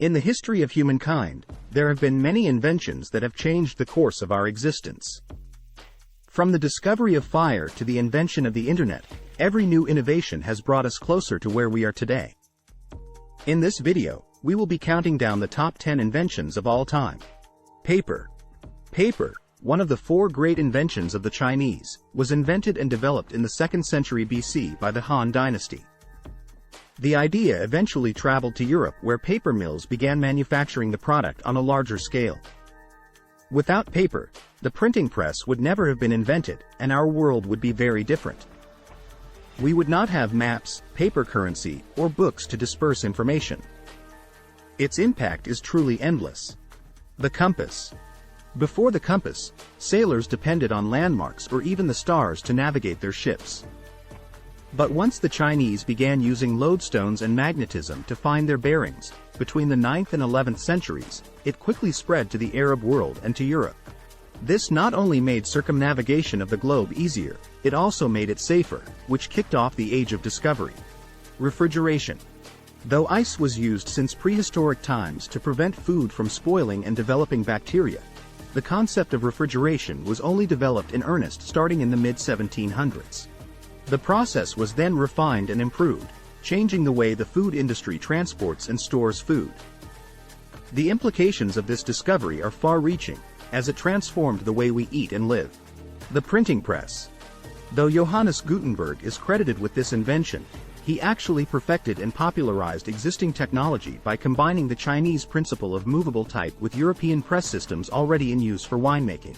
In the history of humankind, there have been many inventions that have changed the course of our existence. From the discovery of fire to the invention of the internet, every new innovation has brought us closer to where we are today. In this video, we will be counting down the top 10 inventions of all time. Paper. Paper, one of the 4 great inventions of the Chinese, was invented and developed in the 2nd century BC by the Han Dynasty. The idea eventually traveled to Europe, where paper mills began manufacturing the product on a larger scale. Without paper, the printing press would never have been invented, and our world would be very different. We would not have maps, paper currency, or books to disperse information. Its impact is truly endless. The compass. Before the compass, sailors depended on landmarks or even the stars to navigate their ships. But once the Chinese began using lodestones and magnetism to find their bearings, between the 9th and 11th centuries, it quickly spread to the Arab world and to Europe. This not only made circumnavigation of the globe easier, it also made it safer, which kicked off the age of discovery. Refrigeration. Though ice was used since prehistoric times to prevent food from spoiling and developing bacteria, the concept of refrigeration was only developed in earnest starting in the mid-1700s. The process was then refined and improved, changing the way the food industry transports and stores food. The implications of this discovery are far-reaching, as it transformed the way we eat and live. The printing press. Though Johannes Gutenberg is credited with this invention, he actually perfected and popularized existing technology by combining the Chinese principle of movable type with European press systems already in use for winemaking.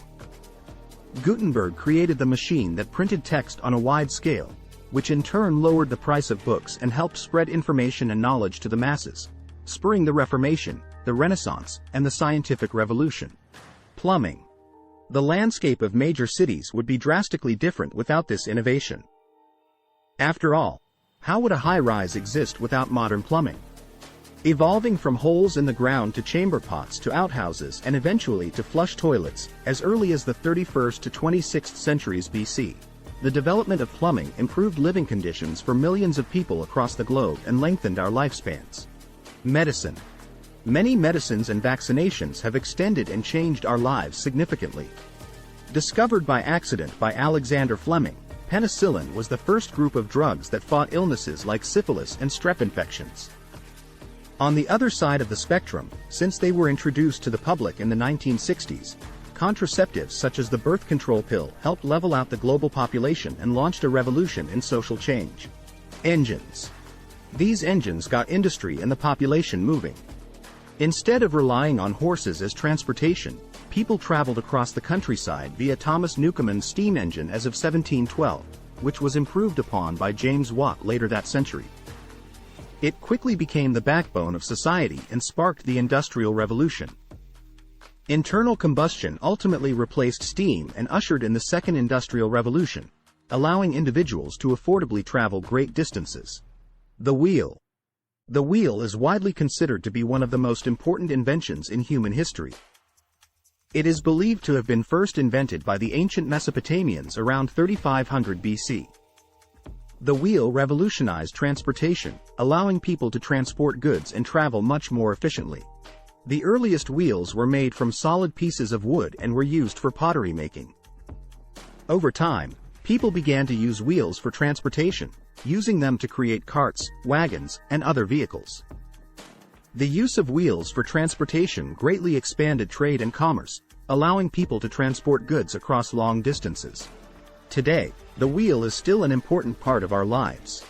Gutenberg created the machine that printed text on a wide scale, which in turn lowered the price of books and helped spread information and knowledge to the masses, spurring the Reformation, the Renaissance, and the scientific revolution. Plumbing. The landscape of major cities would be drastically different without this innovation. After all, how would a high-rise exist without modern plumbing? Evolving from holes in the ground to chamber pots to outhouses and eventually to flush toilets, as early as the 31st to 26th centuries BC, the development of plumbing improved living conditions for millions of people across the globe and lengthened our lifespans. Medicine. Many medicines and vaccinations have extended and changed our lives significantly. Discovered by accident by Alexander Fleming, penicillin was the first group of drugs that fought illnesses like syphilis and strep infections. On the other side of the spectrum, since they were introduced to the public in the 1960s, contraceptives such as the birth control pill helped level out the global population and launched a revolution in social change. Engines. These engines got industry and the population moving. Instead of relying on horses as transportation, people traveled across the countryside via Thomas Newcomen's steam engine as of 1712, which was improved upon by James Watt later that century. It quickly became the backbone of society and sparked the Industrial Revolution. Internal combustion ultimately replaced steam and ushered in the Second Industrial Revolution, allowing individuals to affordably travel great distances. The wheel. The wheel is widely considered to be one of the most important inventions in human history. It is believed to have been first invented by the ancient Mesopotamians around 3500 BC. The wheel revolutionized transportation, allowing people to transport goods and travel much more efficiently. The earliest wheels were made from solid pieces of wood and were used for pottery making. Over time, people began to use wheels for transportation, using them to create carts, wagons, and other vehicles. The use of wheels for transportation greatly expanded trade and commerce, allowing people to transport goods across long distances. Today, the wheel is still an important part of our lives.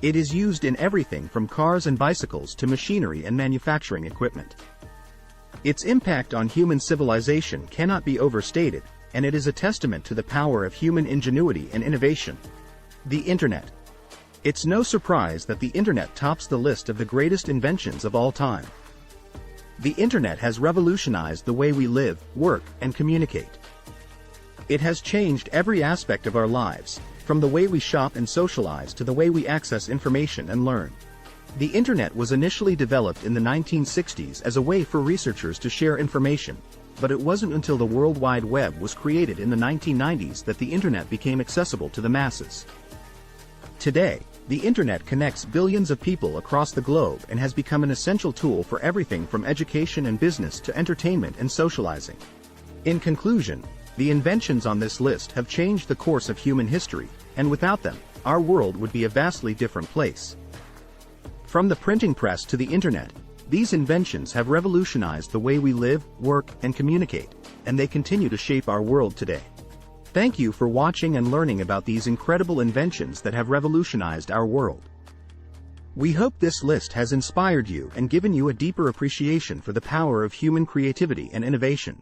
It is used in everything from cars and bicycles to machinery and manufacturing equipment. Its impact on human civilization cannot be overstated, and it is a testament to the power of human ingenuity and innovation. The Internet. It's no surprise that the Internet tops the list of the greatest inventions of all time. The Internet has revolutionized the way we live, work, and communicate. It has changed every aspect of our lives, from the way we shop and socialize to the way we access information and learn. The Internet was initially developed in the 1960s as a way for researchers to share information, but it wasn't until the World Wide Web was created in the 1990s that the Internet became accessible to the masses. Today, The internet connects billions of people across the globe and has become an essential tool for everything from education and business to entertainment and socializing. In conclusion, the inventions on this list have changed the course of human history, and without them, our world would be a vastly different place. From the printing press to the internet, these inventions have revolutionized the way we live, work, and communicate, and they continue to shape our world today. Thank you for watching and learning about these incredible inventions that have revolutionized our world. We hope this list has inspired you and given you a deeper appreciation for the power of human creativity and innovation.